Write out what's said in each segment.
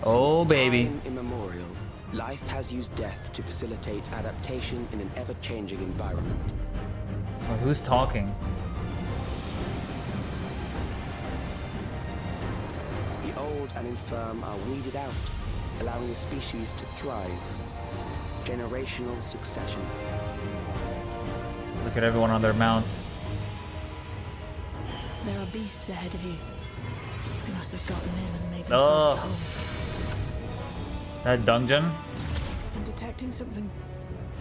Oh, baby. Time immemorial, life has used death to facilitate adaptation in an ever-changing environment. Oh, who's talking? The old and infirm are weeded out, allowing the species to thrive. Generational succession. Look at everyone on their mounts. There are beasts ahead of you. They must have gotten in and made themselves at home. That dungeon? I'm detecting something.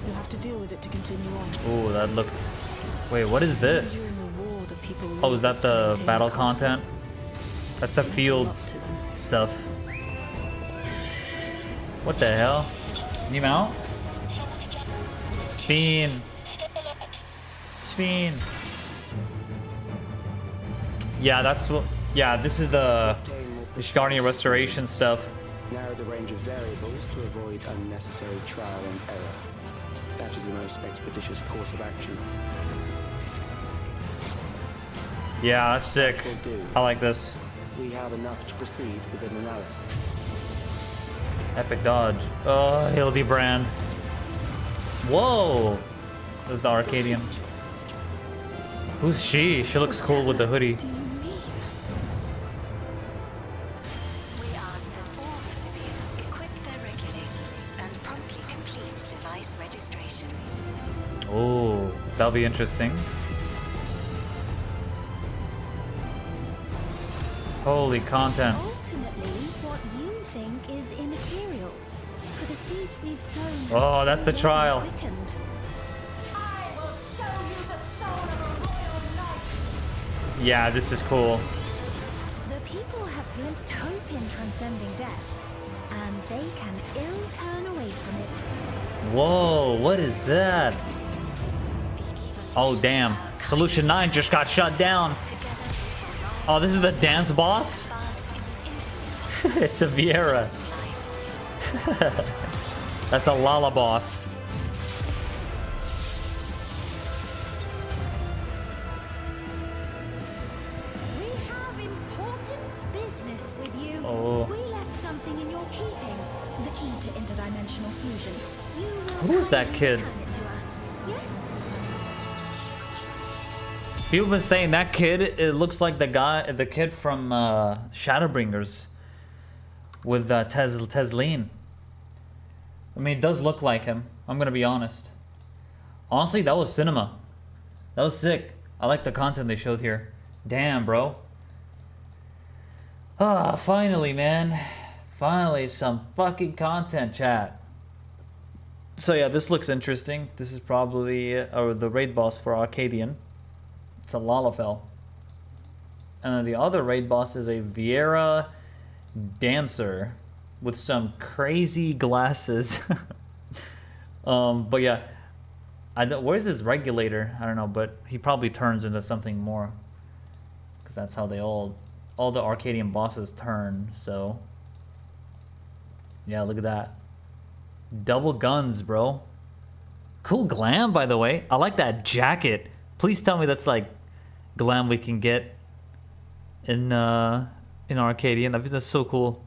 You'll have to deal with it to continue on. Oh, that looked... Wait, what is this? During the war, the people Oh, is that the maintain battle constant. content? That's the field Up to them. stuff. What the hell? Can you mount? Sphene. Sphene. Yeah, that's what... Yeah, this is the Sharni restoration stuff. Narrow the range of variables to avoid unnecessary trial and error. That is the most expeditious course of action. Yeah, that's sick. Will do. I like this. We have enough to proceed with an analysis. Epic dodge. Oh, Hildebrand. Whoa! There's the Arcadian. Who's she? She looks cool with the hoodie. Do you mean? We ask that all recipients equip their regulators and promptly complete device registration. Oh, that'll be interesting. Holy content. Ultimately, what you think is immaterial. For the seeds we've sown. Oh, that's the already trial. quickened. I will show you the soul of a royal knight. Yeah, this is cool. The people have glimpsed hope in transcending death, and they can ill turn away from it. Whoa, what is that? Oh, damn. Solution 9 just got shut down. Oh, this is the dance boss? It's a Vieira. That's a Lala boss. We have important business with you. Oh. We left something in your keeping. The key to interdimensional fusion. You will Who's that kindly kid? return it to us. Yes? People have been saying that kid, it looks like the kid from Shadowbringers with Tesleen. I mean, it does look like him. I'm gonna be honest. Honestly, that was cinema. That was sick. I like the content they showed here. Damn, bro. Ah, finally, man. Finally, some fucking content, chat. So yeah, this looks interesting. This is probably the raid boss for Arcadian. It's a Lalafell. And then the other raid boss is a Vieira dancer with some crazy glasses. But yeah, where's his regulator? I don't know, but he probably turns into something more, because that's how they all the Arcadian bosses turn. So yeah, look at that. Double guns, bro. Cool glam, by the way. I like that jacket. Please tell me that's like glam we can get in Arcadian. That's so cool.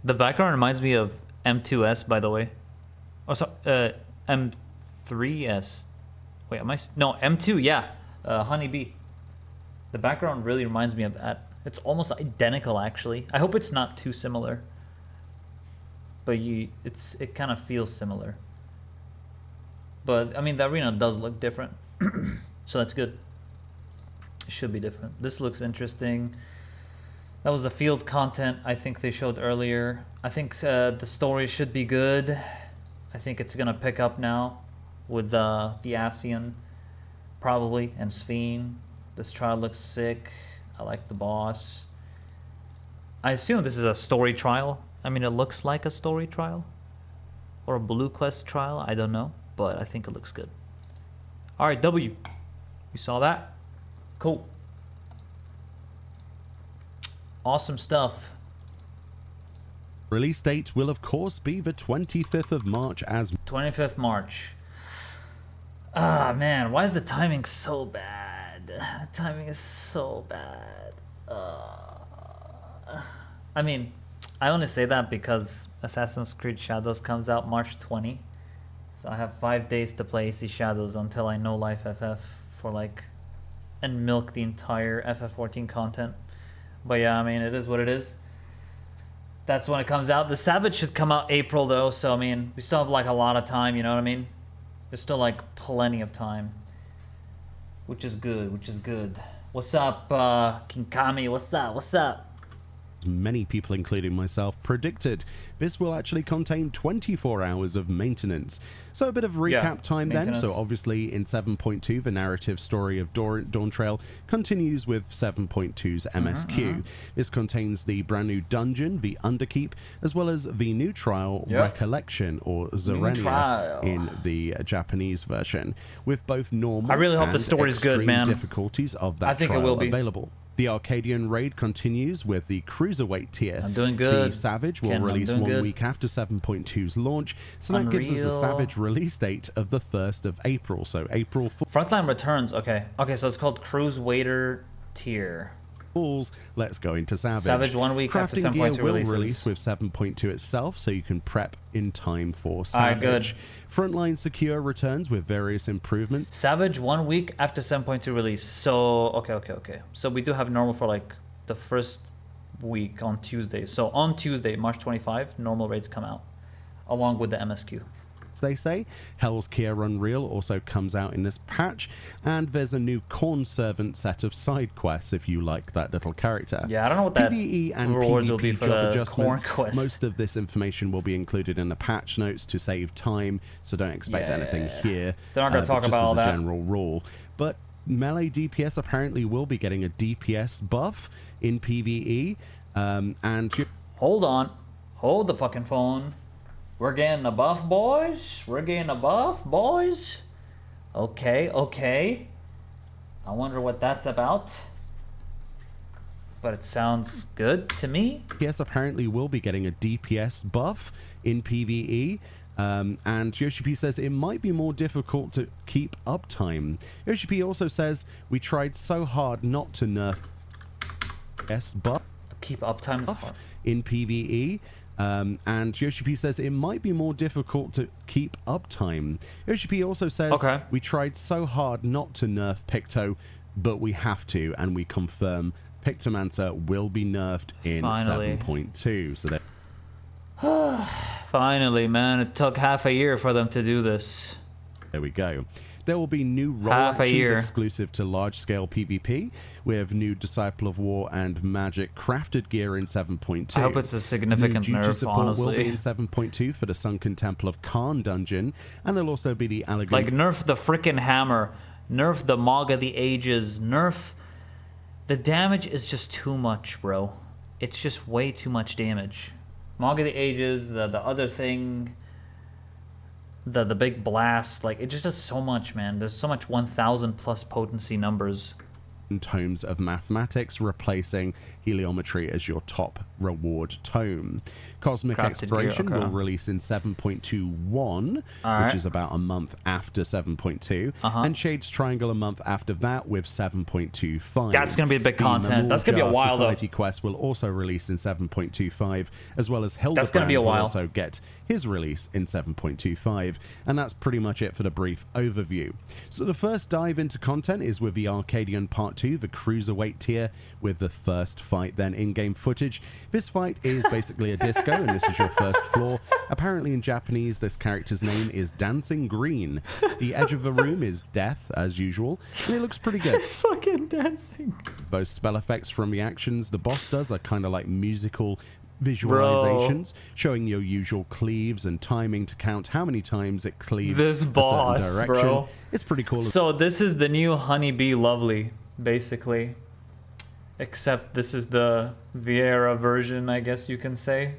The background reminds me of M2S, by the way. Oh, sorry, M3S. Wait, no, M2, yeah. Honeybee. The background really reminds me of that. It's almost identical, actually. I hope it's not too similar. But it kind of feels similar. But, I mean, the arena does look different. So that's good. It should be different. This looks interesting. That was the field content I think they showed earlier. I think the story should be good. I think it's going to pick up now with the Asian, probably, and Sphene. This trial looks sick. I like the boss. I assume this is a story trial. I mean, it looks like a story trial. Or a Blue Quest trial. I don't know. But I think it looks good. Alright, W. You saw that? Cool. Awesome stuff. Release date will of course be the 25th of March as 25th March. Ah, man, why is the timing so bad? The timing is so bad. I mean, I only say that because Assassin's Creed Shadows comes out March 20. So I have 5 days to play AC Shadows until I know Life FF for like, and milk the entire FF14 content. But yeah, I mean, it is what it is. That's when it comes out. The Savage should come out April though, so I mean, we still have like a lot of time, you know what I mean? There's still like plenty of time. Which is good, which is good. What's up, Kinkami? What's up? What's up? Many people, including myself, predicted this will actually contain 24 hours of maintenance. So a bit of recap time then. So obviously in 7.2, the narrative story of Dawntrail continues with 7.2's MSQ. This contains the brand new dungeon, the Underkeep, as well as the new trial Recollection, or Zerenia in the Japanese version, with both normal I really hope the story's good, man. difficulties of that I think trial it will be available. The Arcadian raid continues with the Cruiserweight tier. I'm doing good. The Savage will release 1 week after 7.2's launch, so that gives us a Savage release date of the 1st of April, so April 4th. Frontline returns, okay. Okay, so it's called Cruiserweight tier. Let's go into Savage. Savage 1 week after Crafting gear 7.2 will releases. release with 7.2 itself, so you can prep in time for Savage. Frontline Secure returns with various improvements. Savage 1 week after 7.2 release. So, okay. So we do have normal for like the first week on Tuesday. So on Tuesday, March 25, normal raids come out, along with the MSQ. They say Hell's Kier Unreal also comes out in this patch, and there's a new Corn Servant set of side quests if you like that little character. Yeah, I don't know what that PvE and rewards PvP will be for job the adjustments. Corn quest. Most of this information will be included in the patch notes to save time, so don't expect anything here. They're not going to talk about all that. that. Just as a general rule. But melee DPS apparently will be getting a DPS buff in PvE, and hold on, hold the fucking phone. We're getting a buff, boys. We're getting a buff, boys. Okay. I wonder what that's about. But it sounds good to me. DPS apparently will be getting a DPS buff in PvE. And Yoshi P says it might be more difficult to keep uptime. Yoshi P also says we tried so hard not to nerf DPS buff. Keep uptime is hard. In PvE. And Yoshi P says it might be more difficult to keep uptime. Yoshi P also says we tried so hard not to nerf Picto, but we have to, and we confirm Pictomancer will be nerfed in 7.2. So that finally, man, it took half a year for them to do this. There we go. There will be new role actions exclusive to large-scale PvP, with new Disciple of War and Magic crafted gear in 7.2. I hope it's a significant new nerf, support honestly. will be in 7.2 for the Sunken Temple of Khan dungeon, and there'll also be the Allegan... Like, nerf the frickin' hammer, nerf the Mog of the Ages, nerf... The damage is just too much, bro. It's just way too much damage. Mog of the Ages, the other thing... The big blast, like, it just does so much, man. There's so much 1,000 plus potency numbers. Tomes of Mathematics, replacing Heliometry as your top reward tome. Cosmic Exploration will release in 7.21, which is about a month after 7.2, and Shades Triangle a month after that with 7.25. That's going to be big content. That's going to be a while, Society though. Quest will also release in 7.25, as well as Hildebrand that's gonna be a while. will also get his release in 7.25, and that's pretty much it for the brief overview. So the first dive into content is with the Arcadian Part 2, the Cruiserweight tier, with the first fight, then in-game footage. This fight is basically a disco, and this is your first floor. Apparently in Japanese, this character's name is Dancing Green. The edge of the room is death, as usual, and it looks pretty good. It's fucking dancing. Those spell effects from the actions the boss does are kind of like musical visualizations, showing your usual cleaves and timing to count how many times it cleaves this boss, a certain direction. Bro. It's pretty cool. So this is the new Honeybee Lovely, basically. Except this is the Vieira version, I guess you can say.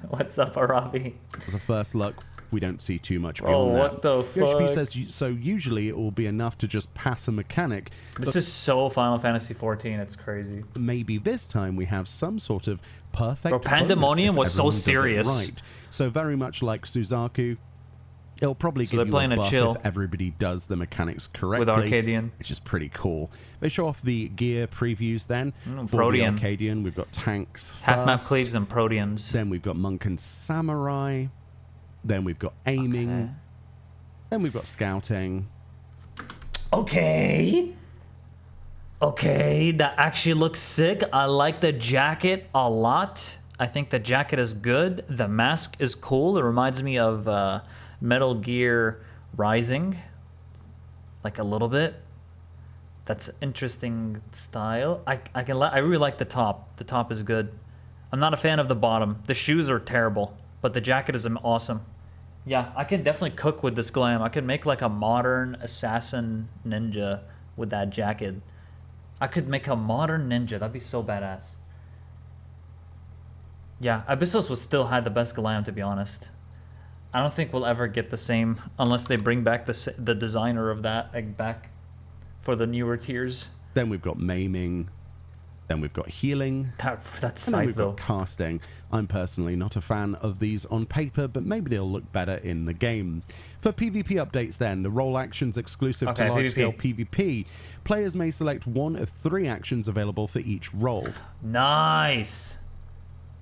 What's up, Arabi? As a first look, we don't see too much beyond that. What the fuck? HP says, so usually it will be enough to just pass a mechanic. This is so Final Fantasy 14, it's crazy. Maybe this time we have some sort of perfect Bro, Pandemonium was so serious. Right. So very much like Suzaku, It'll probably give you a buff chill if everybody does the mechanics correctly. with Arcadian, which is pretty cool. They show off the gear previews then. For Protean. the Arcadian, we've got tanks first. Half-map cleaves and Proteans. Then we've got Monk and Samurai. Then we've got aiming. Okay. Then we've got scouting. Okay, that actually looks sick. I like the jacket a lot. I think the jacket is good. The mask is cool. It reminds me of Metal Gear Rising, like a little bit. That's interesting style. I really like the top. The top is good. I'm not a fan of the bottom. The shoes are terrible, but the jacket is awesome. Yeah, I can definitely cook with this glam. I could make like a modern assassin ninja with that jacket. I could make a modern ninja. That'd be so badass. Yeah, Abyssos was still had the best glam, to be honest. I don't think we'll ever get the same unless they bring back the designer of that like, back for the newer tiers. Then we've got maiming. Then we've got healing. That's and then scythe, we've though. got casting. I'm personally not a fan of these on paper, but maybe they'll look better in the game. For PvP updates then, the role actions exclusive to large-scale PvP. Players may select one of 3 actions available for each role. Nice!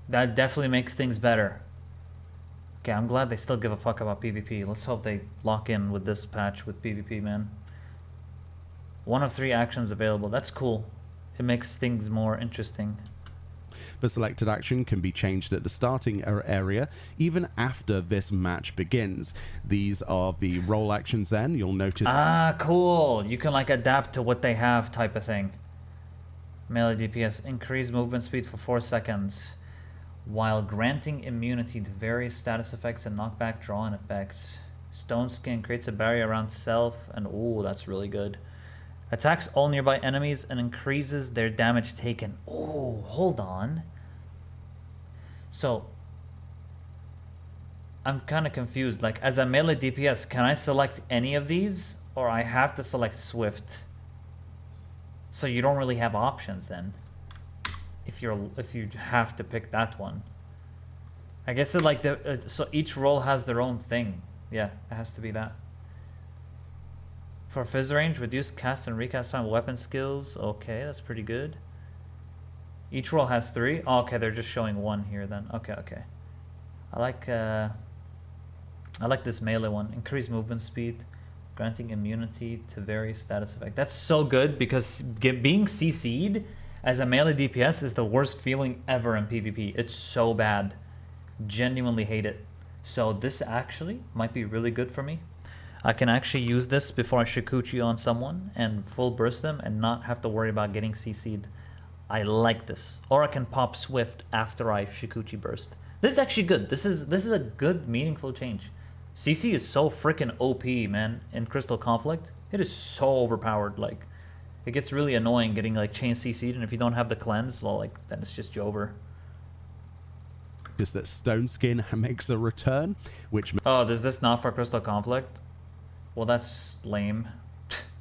That definitely makes things better. Okay, I'm glad they still give a fuck about PvP. Let's hope they lock in with this patch with PvP, man. 1 of 3 actions available. That's cool. It makes things more interesting. The selected action can be changed at the starting area, even after this match begins. These are the role actions then. You'll notice... Ah, cool. You can like adapt to what they have type of thing. Melee DPS. Increase movement speed for 4 seconds. While granting immunity to various status effects and knockback draw-in effects. Stone Skin creates a barrier around self, and ooh, that's really good. Attacks all nearby enemies and increases their damage taken. Oh, hold on. So, I'm kind of confused. Like, as a melee DPS, can I select any of these? Or I have to select Swift? So you don't really have options then. If you have to pick that one. I guess it like so each role has their own thing. Yeah, it has to be that. For fizz range, reduce cast and recast time weapon skills. Okay, that's pretty good. Each role has 3. Oh, okay, they're just showing 1 here then. Okay. I like this melee one. Increase movement speed, granting immunity to various status effects. That's so good because being CC'd as a melee DPS is the worst feeling ever in PvP. It's so bad. Genuinely hate it. So this actually might be really good for me. I can actually use this before I Shikuchi on someone and full burst them and not have to worry about getting CC'd. I like this. Or I can pop Swift after I Shikuchi burst. This is actually good. This is a good, meaningful change. CC is so freaking OP, man, in Crystal Conflict. It is so overpowered. Like, it gets really annoying getting like chain CC'd, and if you don't have the cleanse, well, like then it's just over. Is that Stone Skin makes a return, which... Oh, is this not for Crystal Conflict? Well, that's lame.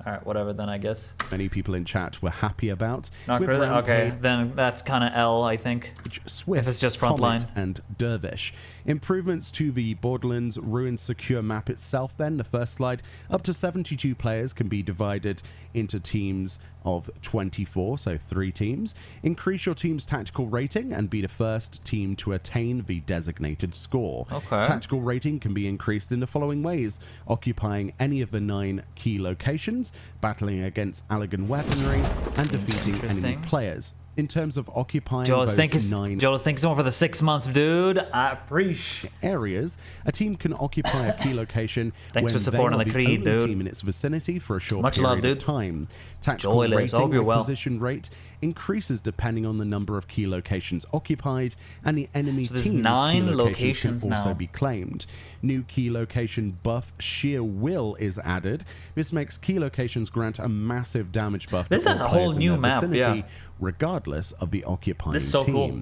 Alright, whatever then, I guess. Many people in chat were happy about. Not really? Okay, then that's kind of L, I think. Swift, if it's just Comet, frontline. and Dervish. Improvements to the Borderlands Ruined Secure map itself then, the first slide. Up to 72 players can be divided into teams of 24, so 3 teams. Increase your team's tactical rating and be the first team to attain the designated score. Okay. Tactical rating can be increased in the following ways: occupying any of the 9 key locations, battling against Allagan weaponry, and defeating enemy players. In terms of occupying Joel's those 9 Joel's thanks so much for the 6 months, dude. I appreciate areas, a team can occupy a key location Thanks when for supporting they are the the creed, only dude. team in its vicinity for a short Much period love, dude. of time. Tactical Joel is. I hope rating you're well. acquisition rate increases depending on the number of key locations occupied, and the enemy So there's team's 9 key locations can also now. be claimed. New key location buff Sheer Will is added. This makes key locations grant a massive damage buff This to is all a whole players in new their map, vicinity, yeah. regardless of the occupying This is so team. cool.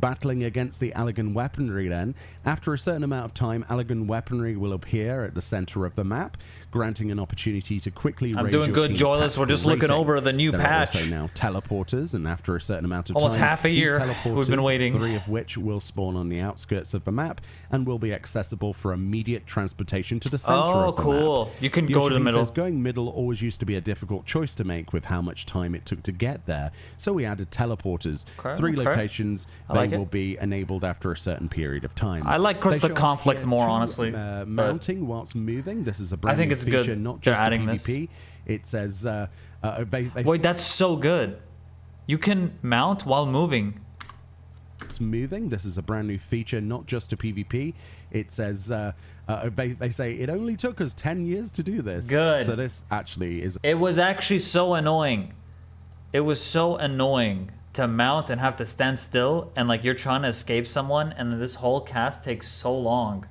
Battling against the Allagan weaponry then, after a certain amount of time, Allagan weaponry will appear at the center of the map, granting an opportunity to quickly raise your team's Joyless. We're just looking over the new patch. There are also now teleporters, and after a certain amount of almost time, half a year we've been waiting. 3 of which will spawn on the outskirts of the map and will be accessible for immediate transportation to the center of the map. Oh, cool. You can go to the middle. Says going middle always used to be a difficult choice to make with how much time it took to get there, so we added teleporters. 3 locations, they will be enabled after a certain period of time. I like the conflict more, honestly. Mounting whilst moving. This is a brand new feature, good. not just a PvP. It says... wait, that's so good. You can mount while moving. It's moving. This is a brand new feature, not just a PvP. It says, they say, it only took us 10 years to do this. Good. So this actually is... It was actually so annoying. It was so annoying to mount and have to stand still, and like you're trying to escape someone, and then this whole cast takes so long.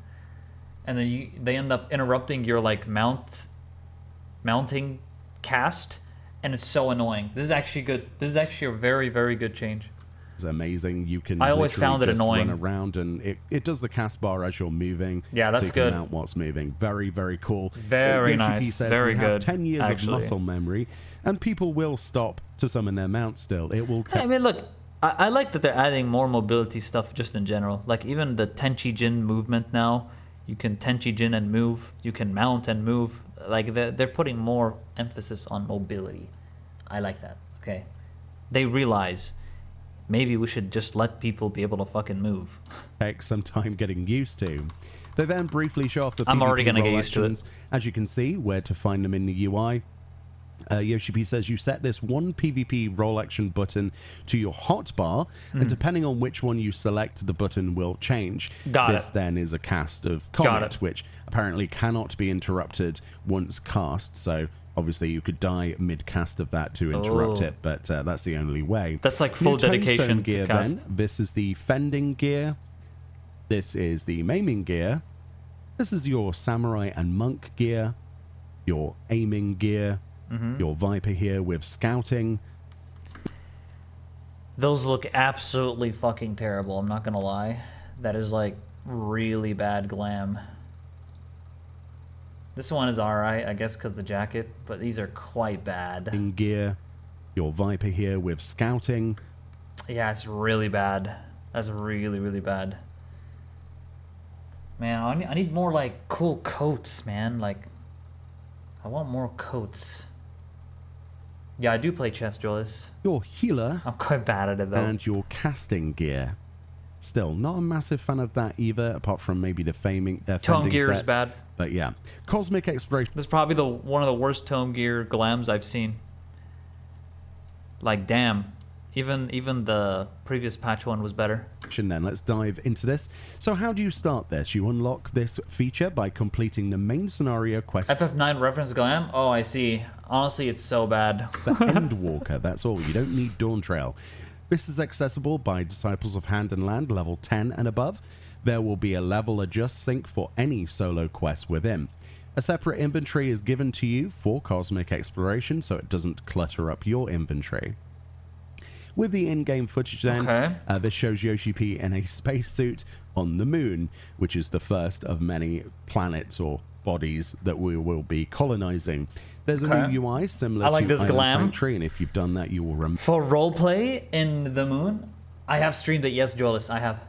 And then they end up interrupting your like mounting cast, and it's so annoying. This is actually good. This is actually a very, very good change. It's amazing. You can I always found it annoying. Run around, and it does the cast bar as you're moving. Yeah, that's so you can good. Mount what's moving. Very, very cool. Very nice. Says very we good. Have 10 years actually. of muscle memory, and people will stop to summon their mount still. It will I mean, look, I like that they're adding more mobility stuff just in general. Like even the Tenchi Jin movement now, you can Tenchi Jin and move. You can mount and move. Like they're putting more emphasis on mobility. I like that. Okay, they realize maybe we should just let people be able to fucking move. Take some time getting used to. They then briefly show off the PvP I'm already gonna get role used to it. actions. As you can see, where to find them in the UI. Yoshi P says you set this one PvP role action button to your hotbar, and depending on which one you select, the button will change. This then is a cast of Comet, which apparently cannot be interrupted once cast, so obviously you could die mid-cast of that to interrupt it, but that's the only way. That's like full dedication gear to cast. Then. This is the fending gear. This is the maiming gear. This is your samurai and monk gear. Your aiming gear. Your Viper here with scouting. Those look absolutely fucking terrible, I'm not gonna lie. That is like really bad glam. This one is alright, I guess, because the jacket, but these are quite bad. In gear, your Viper here with scouting. Yeah, it's really bad. That's really, really bad. Man, I need more like cool coats, man. Like, I want more coats. Yeah, I do play chess, Julius. Your healer. I'm quite bad at it, though. And your casting gear. Still, not a massive fan of that either, apart from maybe the fending gear set. is bad. But yeah, Cosmic Exploration. This is probably one of the worst tome gear glams I've seen. Like, damn. Even the previous patch one was better. Then let's dive into this. So how do you start this? You unlock this feature by completing the main scenario quest. FF9 reference glam? Oh, I see. Honestly, it's so bad. The Endwalker, that's all. You don't need Dawn Trail. This is accessible by Disciples of Hand and Land, level 10 and above. There will be a level adjust sync for any solo quest within. A separate inventory is given to you for Cosmic Exploration, so it doesn't clutter up your inventory. With the in-game footage then, this shows Yoshi P in a spacesuit on the moon, which is the first of many planets or bodies that we will be colonizing. There's a new UI similar to this Island glam. Sanctuary, and if you've done that, you will remember. For roleplay in the moon, I have streamed it. Yes, Jolis, I have.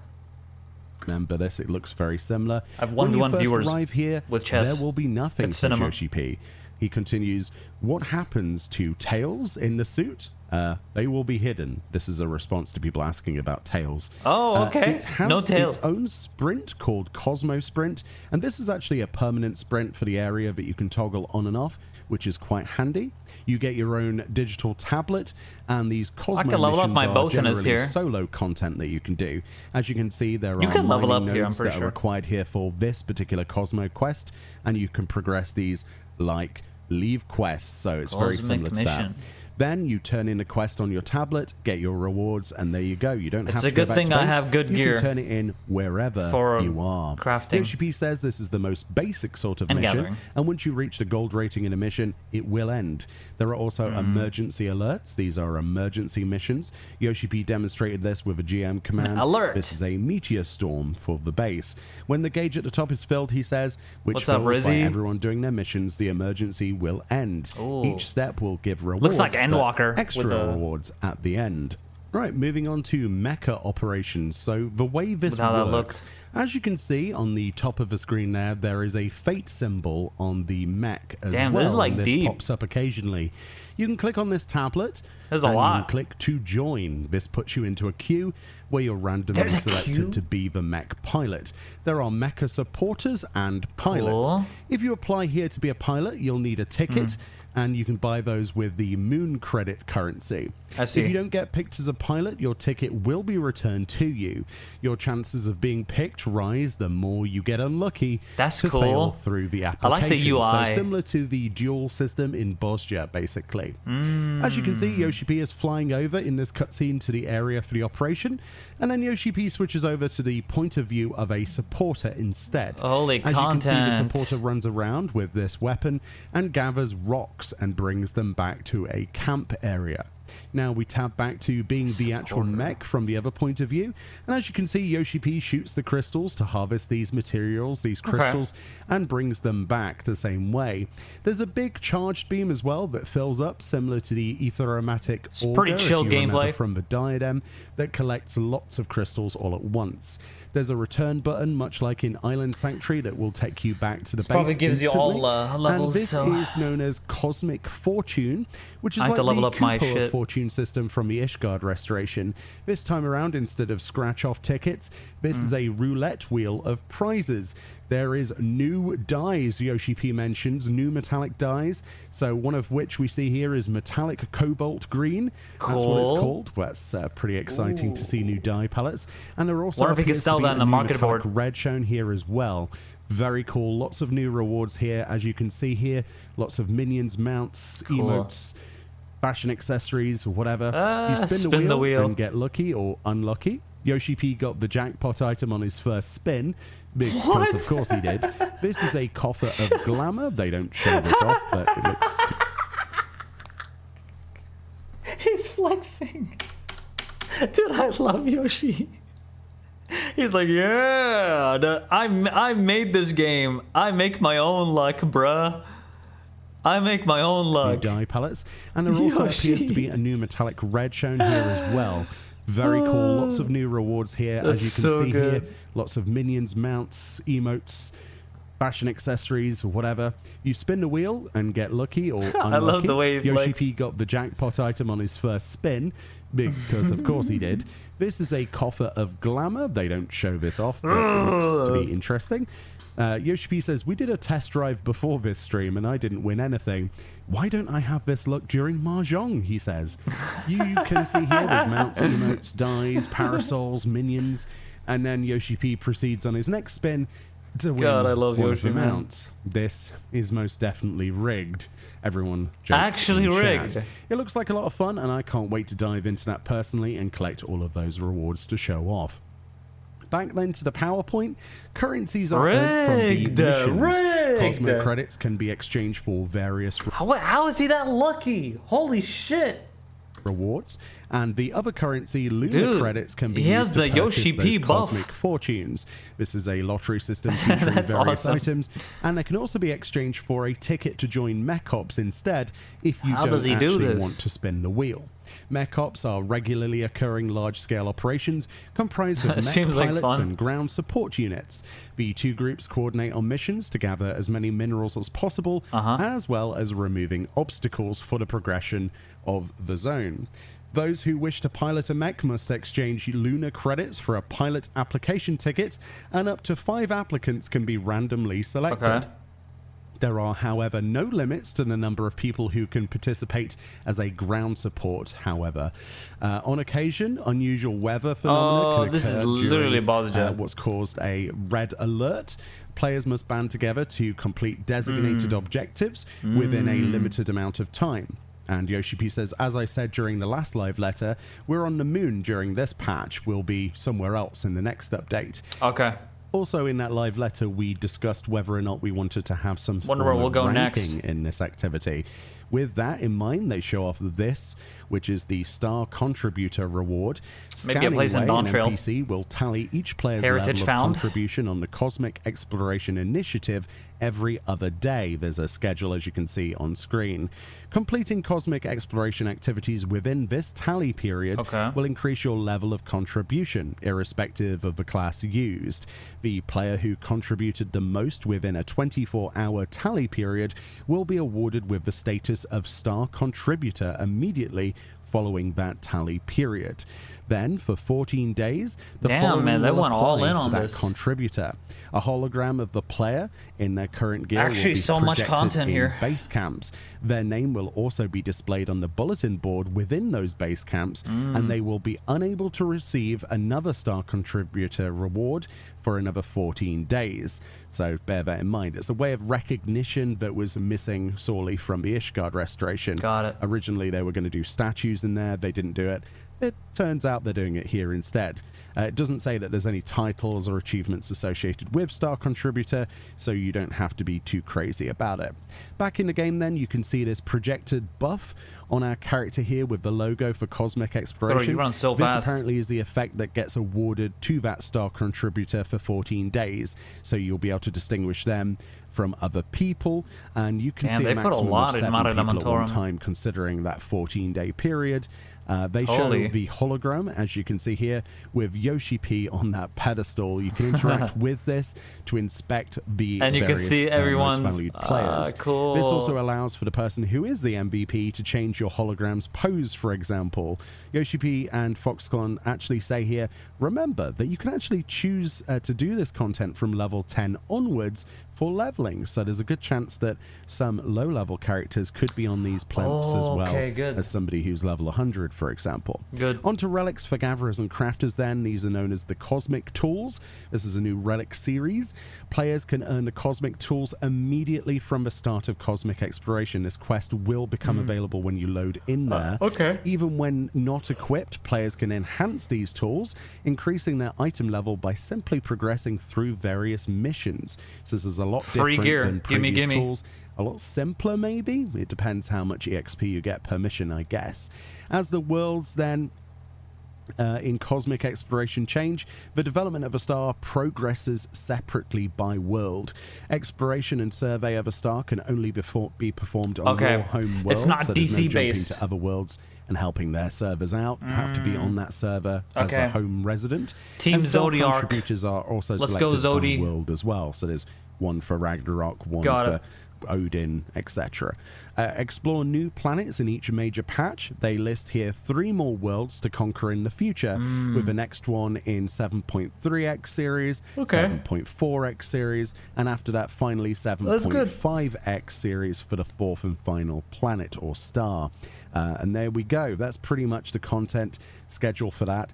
Remember this, it looks very similar. I've 1v1 viewers arrive here, with chess. there will be nothing It's for cinema. Yoshi P. He continues, what happens to Tails in the suit? They will be hidden. This is a response to people asking about Tails. Oh, okay. It has No tail. its own sprint called Cosmo Sprint, and this is actually a permanent sprint for the area that you can toggle on and off, which is quite handy. You get your own digital tablet, and these Cosmo I can level up missions my are botanist generally here. solo content that you can do. As you can see, there You are can level mining up here, I'm nodes pretty that are sure. required here for this particular Cosmo quest, and you can progress these like leave quests, so it's very Cosmic similar to that. mission. Then you turn in a quest on your tablet, get your rewards, and there you go. You don't have It's to a go good back thing to I base. have good You gear can turn it in wherever for you are. crafting. Yoshi says this is the most basic sort of And mission, gathering. and once you reach the gold rating in a mission, it will end. There are also emergency alerts. These are emergency missions. Yoshi P demonstrated this with a GM command. Alert. This is a meteor storm for the base. When the gauge at the top is filled, he says, which What's up, fills by Rizzy? everyone doing their missions, the emergency will end. Ooh. Each step will give rewards. Looks like but Endwalker extra with a- rewards at the end. Right, moving on to mecha operations. So the way this With how that works, looks. as you can see on the top of the screen there is a fate symbol on the mech as Damn, well. this is like and this deep. pops up occasionally. You can click on this tablet. There's a and lot. You can click to join. This puts you into a queue where you're randomly There's a selected queue? to be the mech pilot. There are mecha supporters and pilots. Cool. If you apply here to be a pilot, you'll need a ticket, and you can buy those with the moon credit currency. I see. If you don't get picked as a pilot, your ticket will be returned to you. Your chances of being picked rise the more you get unlucky That's to cool. fail through the I application. like the UI. So similar to the dual system in Bosja, basically. As you can see, Yoshi P is flying over in this cutscene to the area for the operation, and then Yoshi P switches over to the point of view of a supporter instead. Holy As you can see, the content. supporter runs around with this weapon and gathers rocks and brings them back to a camp area. Now we tab back to being the actual mech from the other point of view, and as you can see, Yoshi P shoots the crystals to harvest these materials, these crystals, and brings them back the same way. There's a big charged beam as well that fills up, similar to the Aetheromatic Auger, pretty chill if you remember gameplay. from the diadem, that collects lots of crystals all at once. There's a return button, much like in Island Sanctuary, that will take you back to the base probably gives you all, instantly. levels, And this so- is known as Cosmic Fortune, which is I have like to level the up my Koopa shit. Fortune system from the Ishgard restoration. This time around, instead of scratch-off tickets, this is a roulette wheel of prizes. There is new dies, Yoshi P mentions, new metallic dies. So one of which we see here is metallic cobalt green. That's what it's Cool. called. That's pretty exciting to see new die palettes. And there also Wonder if we could appears to sell be that on a the new market metallic board. red shown here as well. Very cool. Lots of new rewards here, as you can see here. Lots of minions, mounts, emotes, fashion accessories, whatever. You spin the wheel and get lucky or unlucky. Yoshi P got the jackpot item on his first spin, because of course he did. This is a coffer of glamour. They don't show this off, but it looks... He's flexing. Dude, I love Yoshi. He's like, yeah, I made this game. I make my own luck, bruh. I make my own new luck. die palettes, and there also Yoshi. appears to be a new metallic red shown here as well. Very cool. Lots of new rewards here, as you can so see good. here. Lots of minions, mounts, emotes, fashion accessories, whatever. You spin the wheel and get lucky or unlucky. I love the way he Yoshi flexed. P got the jackpot item on his first spin, because of course he did. This is a coffer of glamour. They don't show this off, but it looks to be interesting. Yoshi P says, we did a test drive before this stream and I didn't win anything. Why don't I have this luck during Mahjong, he says. You can see here there's mounts, emotes, dies, parasols, minions, and then Yoshi P proceeds on his next spin to win God, I love one Yoshi, of the man. mounts. This is most definitely rigged. Everyone jokes Actually in chat. rigged. It looks like a lot of fun and I can't wait to dive into that personally and collect all of those rewards to show off. Back then to the PowerPoint, currencies are earned from Rigged, the missions. rigged. Cosmo credits can be exchanged for various How is he that lucky? Holy shit. rewards, and the other currency, Luna Dude, credits, can be he used has to the purchase Yoshi P those buff. cosmic fortunes. This is a lottery system featuring That's various awesome. items, and they can also be exchanged for a ticket to join Mech Ops instead if you How don't does he do actually this? want to spin the wheel. Mech Ops are regularly occurring large-scale operations comprised of mech Seems like pilots fun. and ground support units. The two groups coordinate on missions to gather as many minerals as possible, as well as removing obstacles for the progression of the zone. Those who wish to pilot a mech must exchange Luna credits for a pilot application ticket, and up to 5 applicants can be randomly selected. Okay. There are, however, no limits to the number of people who can participate as a ground support, however. On occasion, unusual weather phenomena can occur this is literally during Bosja. what's caused a red alert. Players must band together to complete designated objectives within a limited amount of time. And Yoshi P says, as I said during the last live letter, we're on the moon during this patch. We'll be somewhere else in the next update. Okay. Also, in that live letter, we discussed whether or not we wanted to have some form of ranking in this activity. With that in mind, they show off this, which is the Star Contributor reward. Maybe a place in Dawntrail. An NPC will tally each player's level of contribution on the Cosmic Exploration Initiative every other day. There's a schedule, as you can see on screen. Completing Cosmic Exploration activities within this tally period will increase your level of contribution, irrespective of the class used. The player who contributed the most within a 24-hour tally period will be awarded with the status of Star Contributor immediately following that tally period. Then, for 14 days, the following will apply to that contributor. A hologram of the player in their current gear will be so much content here. Base camps. Their name will also be displayed on the bulletin board within those base camps, and they will be unable to receive another Star Contributor reward for another 14 days. So bear that in mind. It's a way of recognition that was missing sorely from the Ishgard restoration. Got it. Originally, they were going to do statues in there. They didn't do it. It turns out they're doing it here instead. It doesn't say that there's any titles or achievements associated with Star Contributor, so you don't have to be too crazy about it. Back in the game then, you can see this projected buff on our character here with the logo for Cosmic Exploration. You run so this fast. apparently is the effect that gets awarded to that Star Contributor for 14 days, so you'll be able to distinguish them from other people, and you can see a maximum of 7 people at one time considering that 14-day period. They show the hologram, as you can see here, with Yoshi P on that pedestal. You can interact with this to inspect the and you can see everyone's valued players. Cool. This also allows for the person who is the MVP to change your hologram's pose, for example. Yoshi P and Foxconn actually say here, remember that you can actually choose to do this content from level 10 onwards for leveling, so there's a good chance that some low-level characters could be on these plemps as well as somebody who's level 100, for example. Good. On to relics for gatherers and crafters then. These are known as the Cosmic Tools. This is a new relic series. Players can earn the Cosmic Tools immediately from the start of Cosmic Exploration. This quest will become available when you load in there. Even when not equipped, players can enhance these tools, increasing their item level by simply progressing through various missions. So this is a lot different than previous tools. A lot simpler, maybe? It depends how much EXP you get per mission, I guess. As the worlds then in Cosmic Exploration change, the development of a star progresses separately by world. Exploration and survey of a star can only be performed on your home world. It's not so DC no based. To other worlds and helping their servers out. You have to be on that server as a home resident. Team and Zodiac contributors are also selected by world as well. So there's one for Ragnarok, one for Odin, etc. Explore new planets in each major patch. They list here 3 more worlds to conquer in the future, with the next one in 7.3x series, 7.4x series, and after that finally 7.5x series for the 4th and final planet or star. And there we go. That's pretty much the content schedule for that.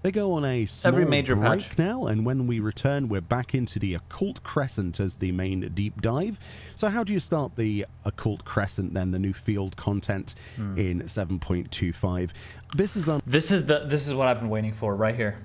They go on a small break patch now, and when we return, we're back into the Occult Crescent as the main deep dive. So how do you start the Occult Crescent then, the new field content in 7.25? This is what I've been waiting for right here.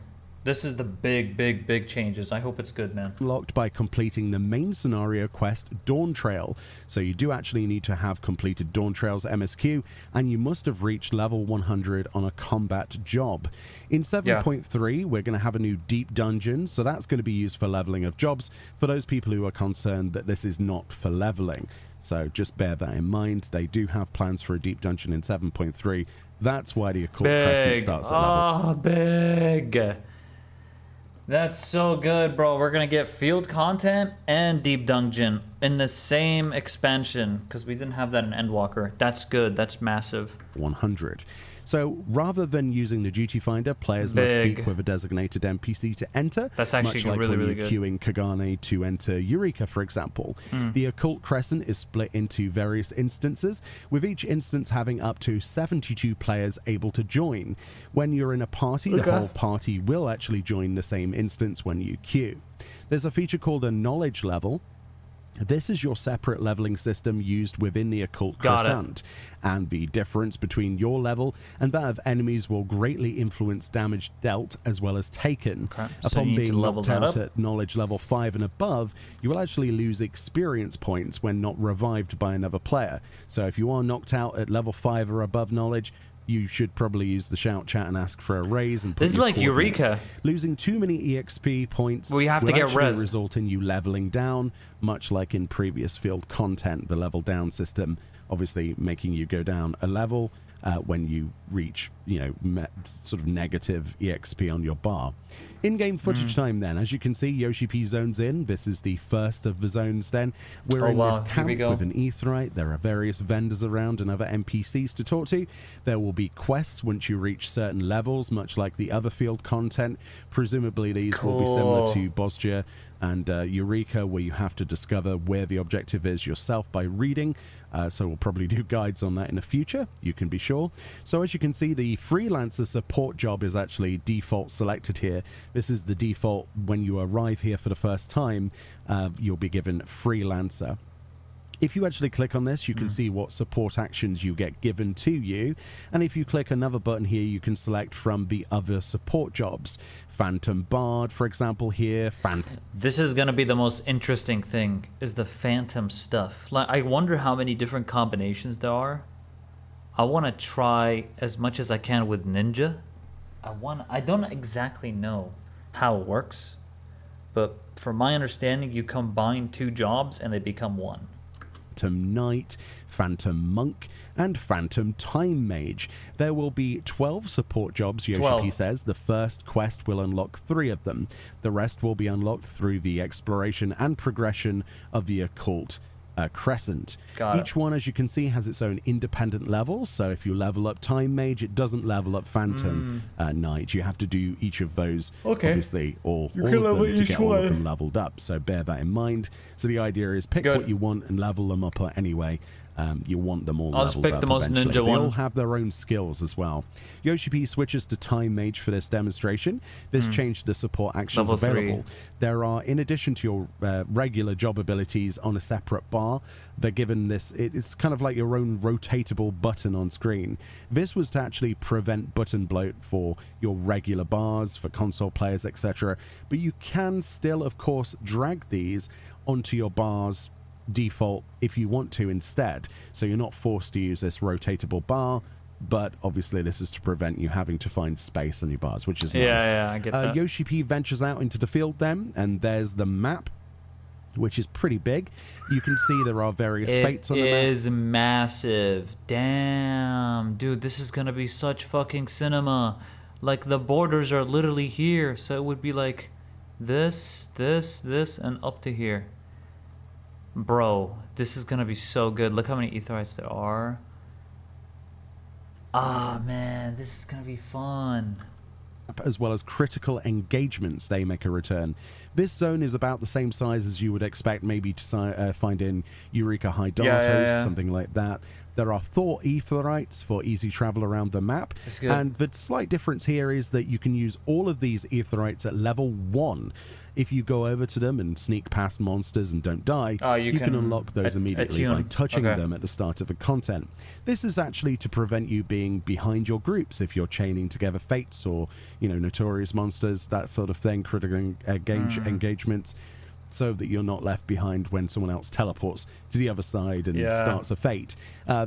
This is the big changes. I hope it's good, man. Unlocked by completing the main scenario quest, Dawn Trail. So you do actually need to have completed Dawn Trail's MSQ, and you must have reached level 100 on a combat job. In 7.3, we're going to have a new deep dungeon, so that's going to be used for leveling of jobs for those people who are concerned that this is not for leveling. So just bear that in mind. They do have plans for a deep dungeon in 7.3. That's why the Occult Crescent starts at level. Big. That's so good, bro. We're going to get field content and deep dungeon in the same expansion, because we didn't have that in Endwalker. That's good. That's massive. 100. So rather than using the duty finder, players must speak with a designated NPC to enter. That's actually much like really, when really you're good. queuing Kagane to enter Eureka, for example. The Occult Crescent is split into various instances, with each instance having up to 72 players able to join. When you're in a party, the whole party will actually join the same instance when you queue. There's a feature called a knowledge level, This is your separate leveling system used within the occult crescent, and the difference between your level and that of enemies will greatly influence damage dealt as well as taken. Upon being knocked out at knowledge level 5 and above, you will actually lose experience points when not revived by another player. So if you are knocked out at level 5 or above knowledge, you should probably use the shout chat and ask for a raise. And this is like Eureka. Losing too many EXP points will actually result in you leveling down, much like in previous field content. The level down system obviously making you go down a level when you reach, sort of negative EXP on your bar. In-game footage time then. As you can see, Yoshi P zones in. This is the first of the zones then. We're in this camp with an aetheryte. There are various vendors around and other NPCs to talk to. There will be quests once you reach certain levels, much like the other field content. Presumably these will be similar to Bosgia and Eureka, where you have to discover where the objective is yourself by reading. So we'll probably do guides on that in the future, you can be sure. So as you can see, the freelancer support job is actually default selected here. This is the default when you arrive here for the first time. You'll be given freelancer. If you actually click on this, you can see what support actions you get given to you. And if you click another button here, you can select from the other support jobs. Phantom Bard, for example, here. This is going to be the most interesting thing, is the phantom stuff. Like, I wonder how many different combinations there are. I want to try as much as I can with Ninja. I don't exactly know how it works, but from my understanding, you combine two jobs and they become one. Phantom Knight, Phantom Monk, and Phantom Time Mage. There will be 12 support jobs, Yoshi P says. The first quest will unlock 3 of them. The rest will be unlocked through the exploration and progression of the occult crescent. Each one, as you can see, has its own independent levels. So if you level up Time Mage, it doesn't level up Phantom Knight. You have to do each of those, obviously, all of them to get all of them leveled up. So bear that in mind. So the idea is pick what you want and level them up anyway. You want them all leveled up. I'll just pick the most ninja one. They all have their own skills as well. Yoshi P switches to Time Mage for this demonstration. This changed the support actions available. There are, in addition to your regular job abilities on a separate bar, they're given this, it's kind of like your own rotatable button on screen. This was to actually prevent button bloat for your regular bars, for console players, etc. But you can still, of course, drag these onto your bars default if you want to instead, so you're not forced to use this rotatable bar, but obviously this is to prevent you having to find space on your bars, which is nice. I get that. Yoshi P ventures out into the field then, and there's the map, which is pretty big. You can see there are various fates on the map. It is massive. Damn, dude, this is gonna be such fucking cinema. Like, the borders are literally here, so it would be like this, and up to here. Bro, this is gonna be so good. Look how many aetherytes there are. Ah, man, this is gonna be fun. As well as critical engagements, they make a return. This zone is about the same size as you would expect maybe to find in Eureka Hydatos, something like that. There are 4 aetherytes for easy travel around the map. And the slight difference here is that you can use all of these aetherytes at level 1. If you go over to them and sneak past monsters and don't die, you can unlock those immediately by touching them at the start of the content. This is actually to prevent you being behind your groups if you're chaining together fates or, notorious monsters, that sort of thing, critical engagements, so that you're not left behind when someone else teleports to the other side and starts a fate.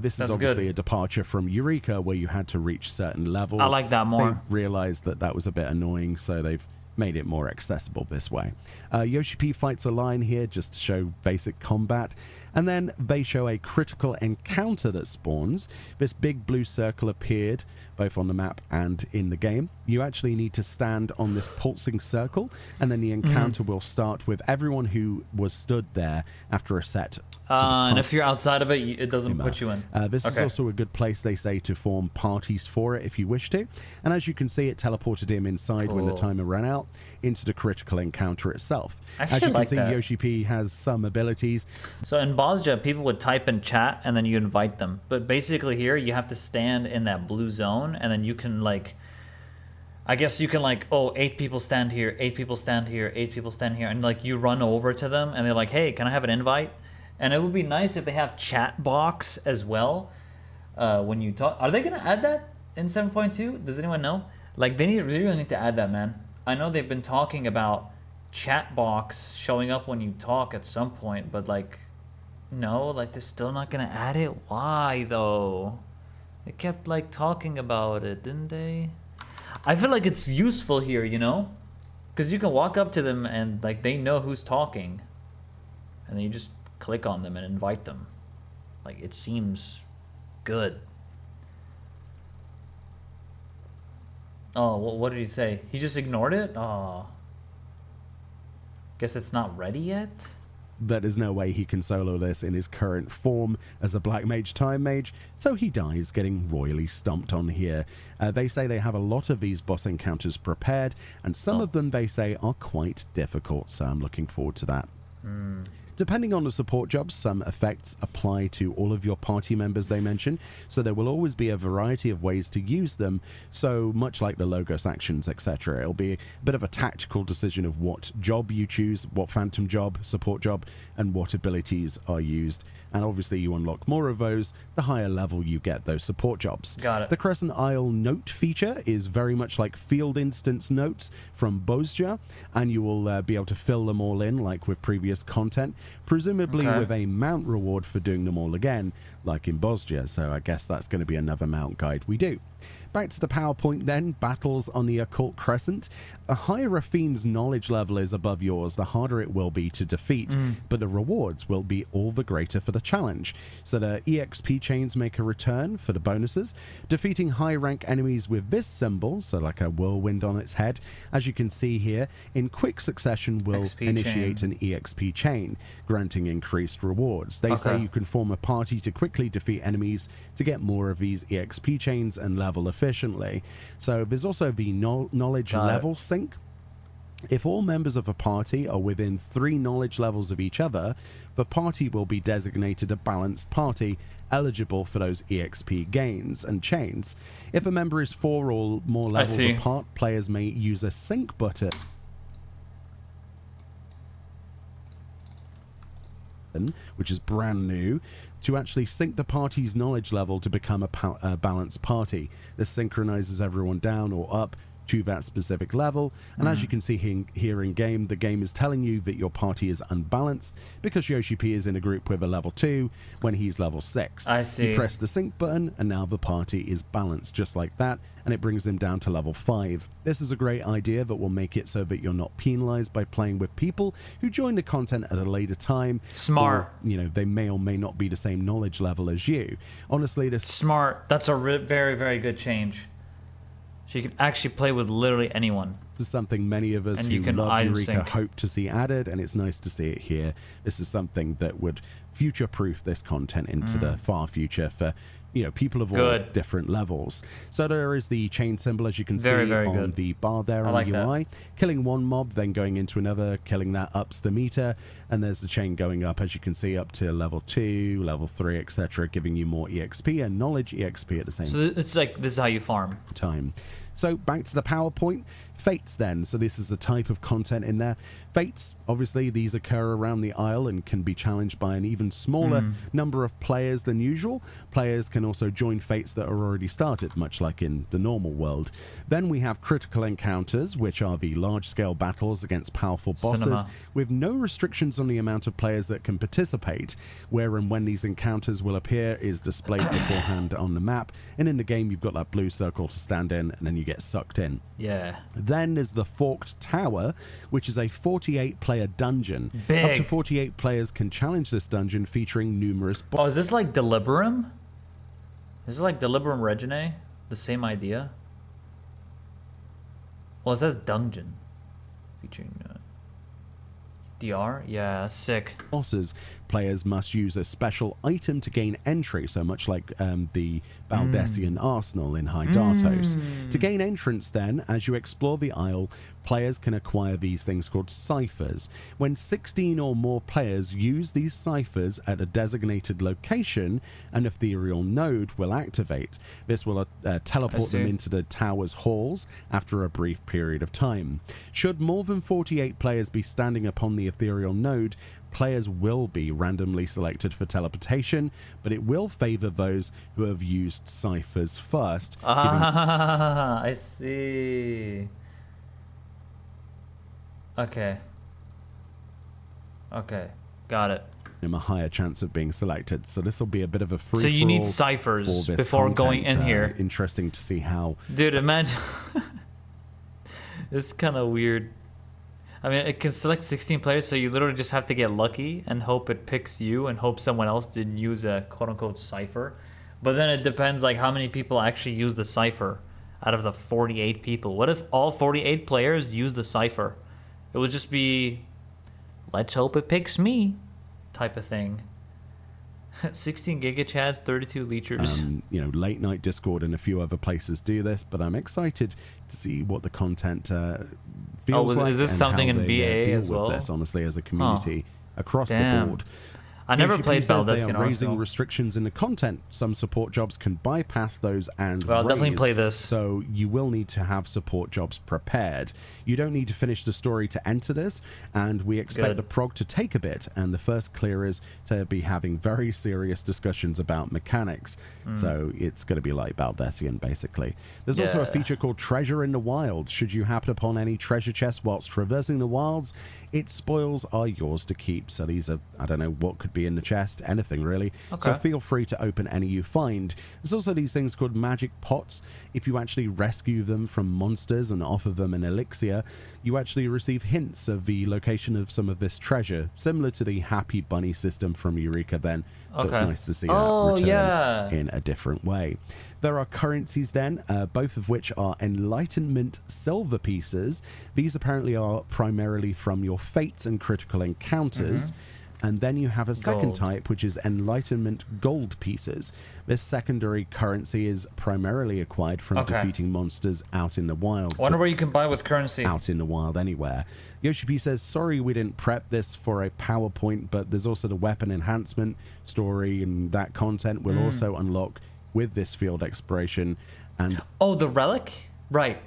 This is obviously a departure from Eureka, where you had to reach certain levels. I like that more. They've realized that was a bit annoying, so they've made it more accessible this way. Yoshi P fights a lion here just to show basic combat, and then they show a critical encounter that spawns. This big blue circle appeared both on the map and in the game. You actually need to stand on this pulsing circle, and then the encounter will start with everyone who was stood there after a set. And if you're outside of it, it doesn't put you in. This is also a good place, they say, to form parties for it if you wish to. And as you can see, it teleported him inside when the timer ran out into the critical encounter itself. As you can see, Yoshi P has some abilities. So in Bosgia, people would type in chat and then you invite them. But basically here, you have to stand in that blue zone, and then you can, like, I guess you can, like, 8 people stand here, 8 people stand here, 8 people stand here, and, like, you run over to them and they're like, hey, can I have an invite? And it would be nice if they have chat box as well when you talk. Are they going to add that in 7.2? Does anyone know? Like, they really need to add that, man. I know they've been talking about chat box showing up when you talk at some point, but like, no, like they're still not going to add it. Why, though? They kept like talking about it, didn't they? I feel like it's useful here, you know? Because you can walk up to them and like they know who's talking. And then you just click on them and invite them. Like, it seems good. Oh, what did he say? He just ignored it? Oh. Guess it's not ready yet? There's no way he can solo this in his current form as a Black Mage Time Mage, so he dies getting royally stomped on here. They say they have a lot of these boss encounters prepared, and some of them they say are quite difficult, so I'm looking forward to that. Depending on the support jobs, some effects apply to all of your party members they mention, so there will always be a variety of ways to use them, so much like the Logos actions, etc. It'll be a bit of a tactical decision of what job you choose, what phantom job, support job, and what abilities are used. And obviously you unlock more of those, the higher level you get those support jobs. Got it. The Crescent Isle note feature is very much like field instance notes from Bozja, and you will be able to fill them all in like with previous content. Presumably with a mount reward for doing them all again, like in Bozja, so I guess that's going to be another mount guide we do. Back to the PowerPoint then, battles on the Occult Crescent. The higher a fiend's knowledge level is above yours, the harder it will be to defeat, but the rewards will be all the greater for the challenge. So the EXP chains make a return for the bonuses. Defeating high rank enemies with this symbol, so like a whirlwind on its head, as you can see here, in quick succession will initiate an EXP chain, granting increased rewards. They say you can form a party to quickly defeat enemies to get more of these EXP chains and level efficiently. So there's also the knowledge level sync. If all members of a party are within 3 knowledge levels of each other, the party will be designated a balanced party, eligible for those EXP gains and chains. If a member is 4 or more levels apart, players may use a sync button, which is brand new, to actually sync the party's knowledge level to become a balanced party. This synchronizes everyone down or up to that specific level, and as you can see here in game, the game is telling you that your party is unbalanced because Yoshi P is in a group with a level 2 when he's level 6. I see. You press the sync button and now the party is balanced just like that, and it brings him down to level 5. This is a great idea that will make it so that you're not penalized by playing with people who join the content at a later time. Smart. Or, you know, they may or may not be the same knowledge level as you. Honestly, this smart. That's a very, very good change. So you can actually play with literally anyone. This is something many of us who love Eureka hope to see added, and it's nice to see it here. This is something that would future-proof this content into the far future for, you know, people of all different levels. So there is the chain symbol, as you can see on the bar there on the UI. Killing one mob, then going into another, killing that ups the meter, and there's the chain going up, as you can see, up to level 2, level 3, etc., giving you more EXP and knowledge EXP at the same time. So it's like, this is how you farm. So back to the PowerPoint. Fates then. So this is the type of content in there. Fates, obviously, these occur around the Isle and can be challenged by an even smaller number of players than usual. Players can also join fates that are already started, much like in the normal world. Then we have critical encounters, which are the large-scale battles against powerful bosses with no restrictions on the amount of players that can participate. Where and when these encounters will appear is displayed beforehand on the map, and in the game you've got that blue circle to stand in, and then you get sucked in. Then there's the Forked Tower, which is a 48-player dungeon. Up to 48 players can challenge this dungeon, featuring numerous Oh, is this like Deliberum? Is it like Deliberum Regine? The same idea? Well, it says dungeon. Featuring DR? Yeah, sick. Bosses. Players must use a special item to gain entry, so much like the Baldessian Arsenal in Hydatos. To gain entrance then, as you explore the Isle, players can acquire these things called ciphers. When 16 or more players use these ciphers at a designated location, an ethereal node will activate. This will teleport them into the tower's halls after a brief period of time. Should more than 48 players be standing upon the ethereal node, players will be randomly selected for teleportation, but it will favor those who have used ciphers first. I see. Okay. Okay, got it. A higher chance of being selected, so this will be a bit of a free. So you need ciphers before going in here. Interesting to see how. Dude, imagine. It's kind of weird. I mean, it can select 16 players, so you literally just have to get lucky and hope it picks you and hope someone else didn't use a quote-unquote cipher. But then it depends like how many people actually use the cipher out of the 48 people. What if all 48 players use the cipher? It would just be, let's hope it picks me type of thing. 16 gigachads, 32 leechers. You know, late night Discord and a few other places do this, but I'm excited to see what the content feels like. Is this something in BA as well? This, honestly, as a community across the board. I never played Baldesion. They are raising restrictions in the content. Some support jobs can bypass those and I'll definitely play this. So you will need to have support jobs prepared. You don't need to finish the story to enter this, and we expect the prog to take a bit, and the first clear is to be having very serious discussions about mechanics. So it's going to be like Baldesion, basically. There's also a feature called Treasure in the Wild. Should you happen upon any treasure chests whilst traversing the wilds, its spoils are yours to keep. So these are, I don't know what could be in the chest, anything really. So feel free to open any you find. There's also these things called magic pots. If you actually rescue them from monsters and offer them an elixir, you actually receive hints of the location of some of this treasure, similar to the Happy Bunny system from Eureka then. So it's nice to see that return in a different way. There are currencies then, both of which are Enlightenment silver pieces. These apparently are primarily from your fates and critical encounters. And then you have a second type, which is Enlightenment gold pieces. This secondary currency is primarily acquired from defeating monsters out in the wild. I wonder where you can buy with currency. Out in the wild, anywhere. Yoshi P says, sorry we didn't prep this for a PowerPoint, but there's also the weapon enhancement story, and that content will also unlock with this field exploration. And the relic? Right.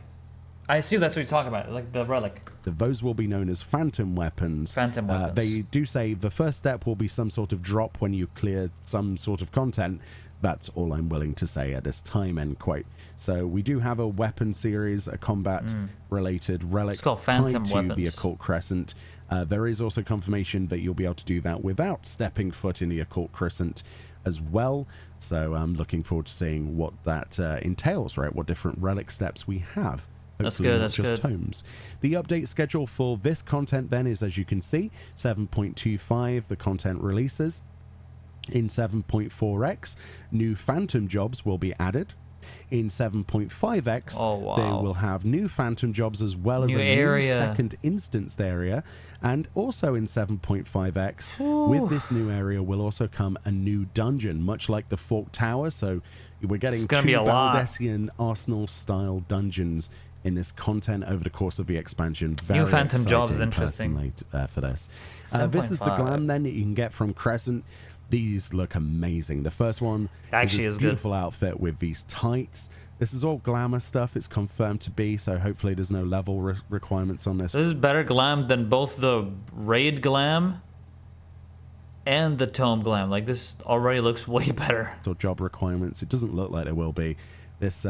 I assume that's what you're talking about, like the relic. Those will be known as phantom weapons. Phantom weapons. They do say the first step will be some sort of drop when you clear some sort of content. That's all I'm willing to say at this time, end quote. So we do have a weapon series, a combat-related relic it's called Phantom tied Weapons. to the Occult Crescent. There is also confirmation that you'll be able to do that without stepping foot in the Occult Crescent as well. So I'm looking forward to seeing what that entails, right? What different relic steps we have. Hopefully That's good. Just homes. The update schedule for this content then is, as you can see, 7.25, the content releases. In 7.4x, new phantom jobs will be added. In 7.5x, they will have new phantom jobs as well as a new second instanced area. And also in 7.5x, with this new area will also come a new dungeon, much like the Fork Tower. So we're getting two Baldesion Arsenal-style dungeons in this content over the course of the expansion. Very new phantom jobs is interesting for this. This is the glam then that you can get from Crescent. These look amazing. The first one actually is this beautiful outfit with these tights. This is all glamour stuff. It's confirmed to be, so hopefully there's no level requirements on this. This is better glam than both the raid glam and the tome glam. Like, this already looks way better. Or job requirements. It doesn't look like there will be. This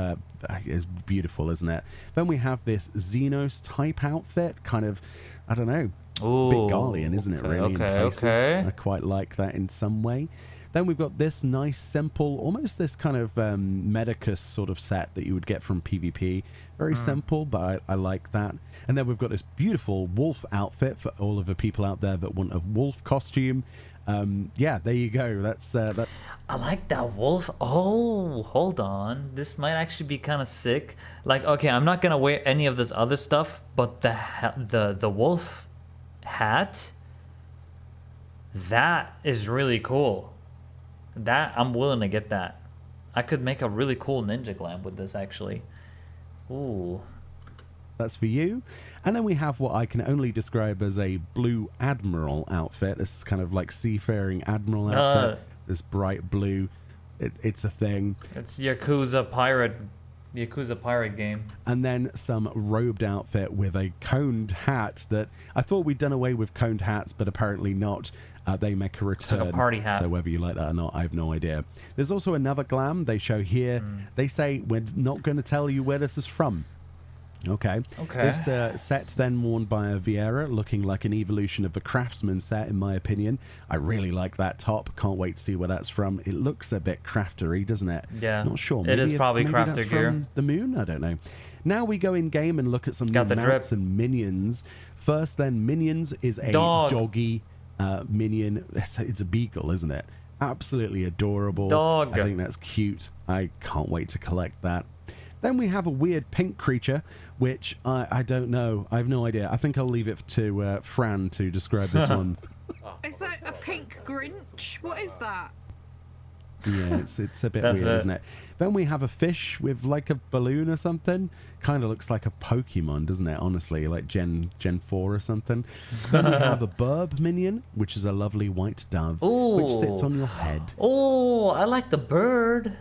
is beautiful, isn't it? Then we have this Xenos type outfit, kind of, I don't know, Ooh, bit Garlean, isn't it, really, in places? I quite like that in some way. Then we've got this nice, simple, almost this kind of Medicus sort of set that you would get from PvP. Very simple, but I like that. And then we've got this beautiful wolf outfit for all of the people out there that want a wolf costume. Yeah, there you go. That's that. I like that wolf. Oh, hold on. This might actually be kind of sick. Like, okay, I'm not gonna wear any of this other stuff, but the wolf hat, that is really cool. That I'm willing to get that. I could make a really cool ninja glam with this, actually. Ooh. That's for you. And then we have what I can only describe as a blue admiral outfit. This is kind of like seafaring admiral outfit. This bright blue. It's a thing. It's Yakuza pirate Yakuza pirate game. And then some robed outfit with a coned hat that I thought we'd done away with coned hats, but apparently not. They make a return. It's like a party hat. So whether you like that or not, I have no idea. There's also another glam they show here. They say, we're not going to tell you where this is from. Okay. This set then worn by a Vieira, looking like an evolution of the Craftsman set, in my opinion. I really like that top. Can't wait to see where that's from. It looks a bit craftery, doesn't it? Yeah. Not sure. It is probably maybe crafter that's gear. From the moon? I don't know. Now we go in game and look at some new mounts and minions. First, then, Minions is a doggy minion. It's a beagle, isn't it? Absolutely adorable. Dog. I think that's cute. I can't wait to collect that. Then we have a weird pink creature, which I don't know. I have no idea. I think I'll leave it to Fran to describe this one. Is that a pink Grinch? What is that? Yeah, it's a bit weird, isn't it? Then we have a fish with like a balloon or something. Kind of looks like a Pokemon, doesn't it? Honestly, like Gen 4 or something. Then we have a burb minion, which is a lovely white dove, which sits on your head. Oh, I like the bird.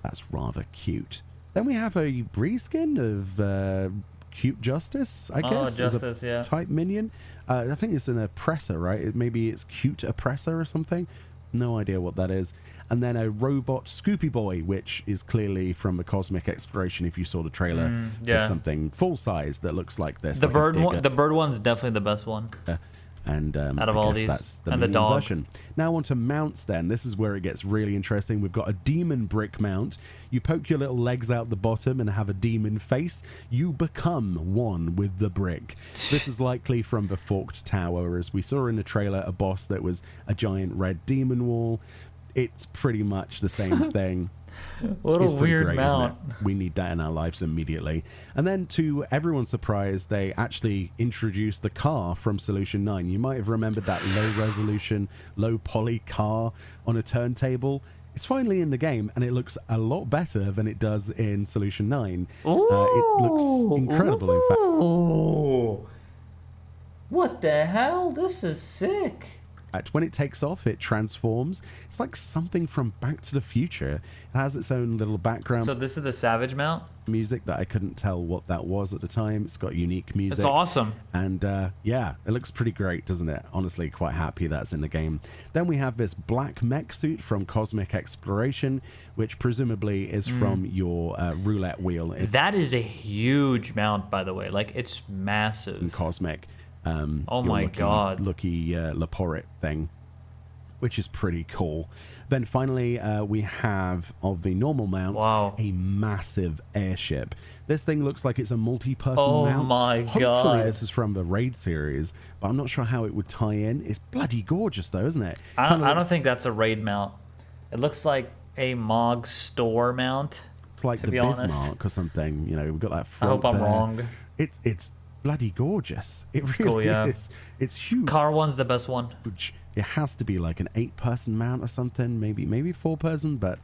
That's rather cute. Then we have a breeze skin of Cute Justice, I guess. Justice, yeah. Type minion. I think it's an oppressor, right? Maybe it's Cute Oppressor or something. No idea what that is. And then a robot Scoopy Boy, which is clearly from the Cosmic Exploration. If you saw the trailer, there's something full size that looks like this. The like bird one's definitely the best one. And out of all these, that's the and the dog version. Now onto mounts. Then this is where it gets really interesting. We've got a demon brick mount. You poke your little legs out the bottom and have a demon face. You become one with the brick. This is likely from the Forked Tower, as we saw in the trailer. A boss that was a giant red demon wall. It's pretty much the same thing. What a weird mount. We need that in our lives immediately. And then, to everyone's surprise, they actually introduced the car from Solution 9. You might have remembered that low-resolution, low-poly car on a turntable. It's finally in the game, and it looks a lot better than it does in Solution 9. It looks incredible, in fact. What the hell? This is sick. When it takes off, it transforms. It's like something from Back to the Future. It has its own little background. So this is the Savage mount? Music that I couldn't tell what that was at the time. It's got unique music. It's awesome. And yeah, it looks pretty great, doesn't it? Honestly, quite happy that's in the game. Then we have this black mech suit from Cosmic Exploration, which presumably is from your roulette wheel. That is a huge mount, by the way. Like, it's massive. In Cosmic. Oh my god. Looky Laporit thing, which is pretty cool. Then finally, we have, of the normal mounts, a massive airship. This thing looks like it's a multi-person mount. Oh my god. Hopefully this is from the Raid series, but I'm not sure how it would tie in. It's bloody gorgeous though, isn't it? I don't think that's a Raid mount. It looks like a Mog store mount. It's like the Bismarck or something. You know, we've got that front I hope I'm wrong. It's bloody gorgeous. It really is. It's huge. Car one's the best one. It has to be like an 8-person mount or something, maybe 4-person, but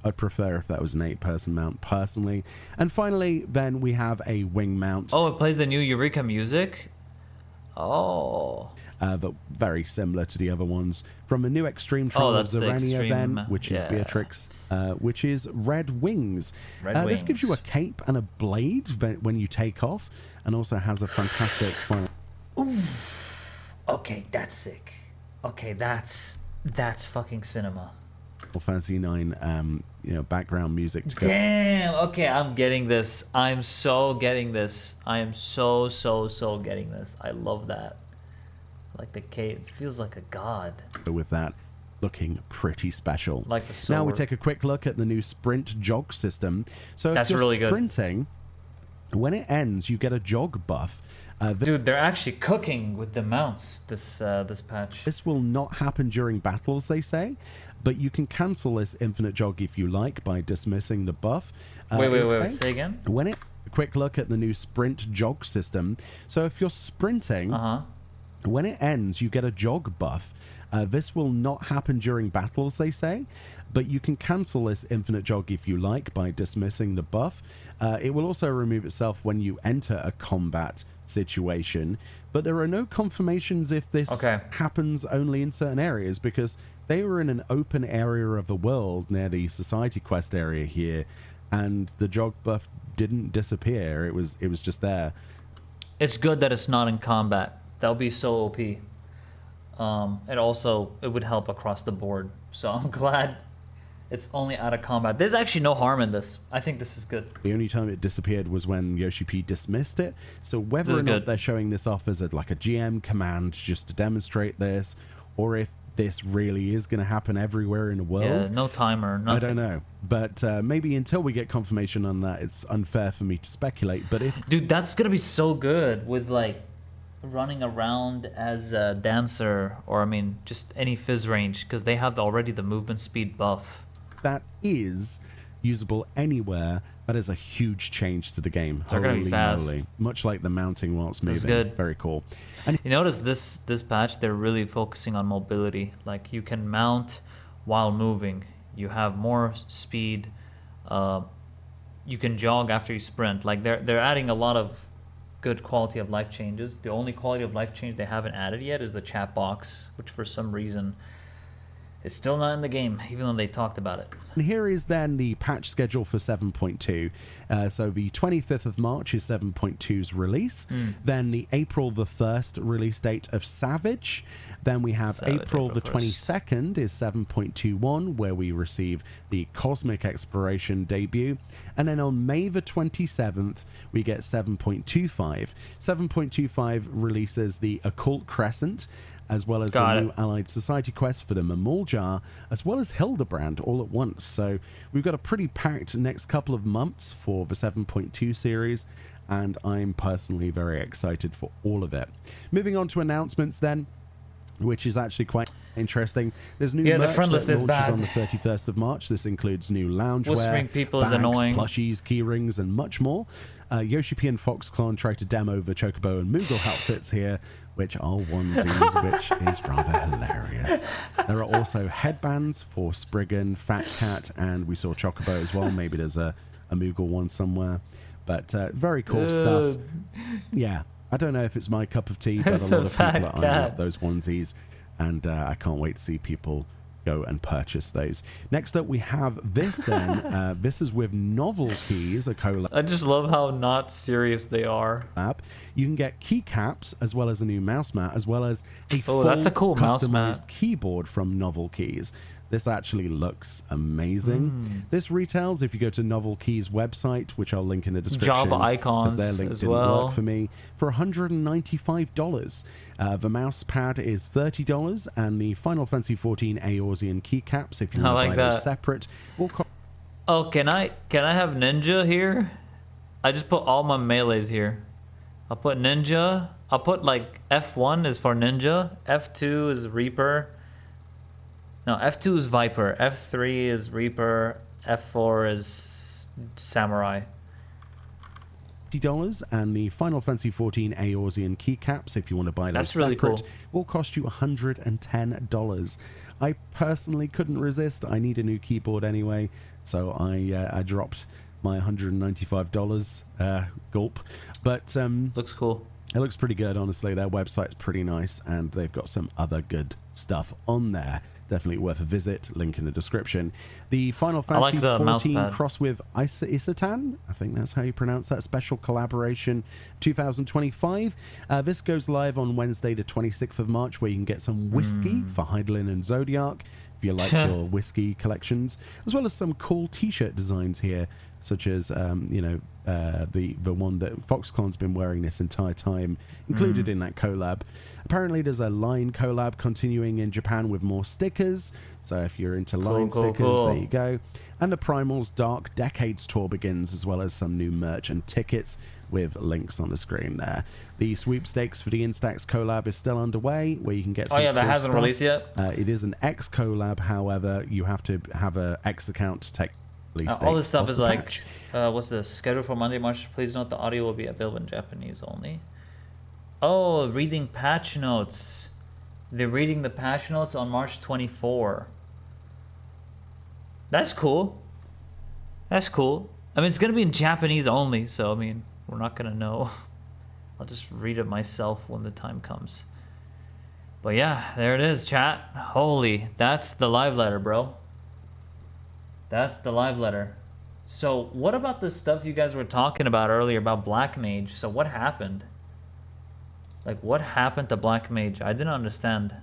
I'd prefer if that was an 8-person mount personally. And finally, then we have a wing mount. Oh, it plays the new Eureka music? Oh. But very similar to the other ones. From a new Extreme Trial of Zarania then, which is Beatrix, which is Red Wings. This gives you a cape and a blade when you take off, and also has a fantastic final. Okay, that's sick. Okay, that's fucking cinema. Fantasy 9, background music to go. Damn. Okay, I'm getting this. I'm so getting this. I am so getting this. I love that. Like the cape, it feels like a god. With that, looking pretty special. Like the sword. Now we take a quick look at the new sprint jog system. So that's if you're really sprinting, when it ends, you get a jog buff. Dude, they're actually cooking with the mounts this patch. This will not happen during battles, they say, but you can cancel this infinite jog if you like by dismissing the buff. Wait, say again? A quick look at the new sprint jog system. So if you're sprinting, when it ends, you get a jog buff. This will not happen during battles, they say, but you can cancel this infinite jog if you like by dismissing the buff. It will also remove itself when you enter a combat situation, but there are no confirmations if this happens only in certain areas, because they were in an open area of the world near the Society Quest area here, and the jog buff didn't disappear. It was just there. It's good that it's not in combat. That would be so OP. It would help across the board. So I'm glad it's only out of combat. There's actually no harm in this. I think this is good. The only time it disappeared was when Yoshi P dismissed it. So whether or not they're showing this off as a GM command just to demonstrate this, or if this really is going to happen everywhere in the world. Yeah, no timer, nothing. I don't know. But maybe until we get confirmation on that, it's unfair for me to speculate. But Dude, that's going to be so good with, like, running around as a dancer, or, I mean, just any fizz range, because they have already the movement speed buff. That is usable anywhere. That is a huge change to the game. They're going to be fast. Moly. Much like the mounting whilst moving. That's good. Very cool. And you notice this patch, they're really focusing on mobility. Like, you can mount while moving. You have more speed. You can jog after you sprint. Like, they're adding a lot of good quality of life changes. The only quality of life change they haven't added yet is the chat box, which for some reason is still not in the game, even though they talked about it. And here is then the patch schedule for 7.2. So the 25th of March is 7.2's release. Then the April the 1st release date of Savage. Then we have April the 22nd is 7.21, where we receive the Cosmic Exploration debut. And then on May the 27th, we get 7.25. 7.25 releases the Occult Crescent, as well as the new Allied Society quest for the Mamul Jar, as well as Hildebrand all at once. So we've got a pretty packed next couple of months for the 7.2 series, and I'm personally very excited for all of it. Moving on to announcements then, which is actually quite interesting. There's new merch that launches on the 31st of March. This includes new loungewear, people bags, is annoying. plushies, key rings, and much more. Yoshi P and Foxclone try to demo the Chocobo and Moogle outfits here, which are onesies, which is rather hilarious. There are also headbands for Spriggan, Fat Cat, and we saw Chocobo as well. Maybe there's a Moogle one somewhere. But very cool stuff. Yeah. I don't know if it's my cup of tea, but a lot of people are eyeing up those onesies, and I can't wait to see people go and purchase those. Next up, we have this then. This is with Novel Keys, a collab. I just love how not serious they are. You can get keycaps, as well as a new mouse mat, as well as a full that's a cool mouse customized mat. keyboard from Novel Keys. This actually looks amazing. This retails, if you go to Novel Keys website, which I'll link in the description. Job icons their link as didn't well. work for me, for $195. The mouse pad is $30, and the Final Fantasy XIV Eorzean keycaps, if you want to buy those separate, will cost. Oh, can I have Ninja here? I just put all my melees here. I'll put Ninja. I'll put like F1 is for Ninja. F2 is Reaper. No, F2 is Viper. F3 is Reaper. F4 is Samurai. $50, and the Final Fantasy XIV Eorzean keycaps, if you want to buy those separate, cool. will cost you $110. I personally couldn't resist. I need a new keyboard anyway, so I dropped my $195 gulp. But looks cool. It looks pretty good, honestly. Their website's pretty nice, and they've got some other good stuff on there. Definitely worth a visit. Link in the description. The Final Fantasy XIV cross with Isatan, I think that's how you pronounce that, special collaboration 2025. This goes live on Wednesday the 26th of March, where you can get some whiskey for Heidelin and Zodiac, if you like your whiskey collections, as well as some cool t-shirt designs here, such as the one that Foxclon's been wearing this entire time, included in that collab. Apparently there's a line collab continuing in Japan with more stickers, so if you're into line stickers, there you go. And the Primal's Dark Decades tour begins, as well as some new merch and tickets with links on the screen there. The sweepstakes for the Instax collab is still underway, where you can get some that hasn't released yet. It is an X collab, however, you have to have an X account to take all this stuff is like, what's the schedule for Monday, March? Please note the audio will be available in Japanese only. Oh, reading patch notes. They're reading the patch notes on March 24. That's cool. That's cool. I mean, it's going to be in Japanese only, so, I mean, we're not going to know. I'll just read it myself when the time comes. But yeah, there it is, chat. Holy, that's the live letter, bro. That's the live letter. So what about the stuff you guys were talking about earlier about Black Mage? So what happened? Like, what happened to Black Mage? I didn't understand.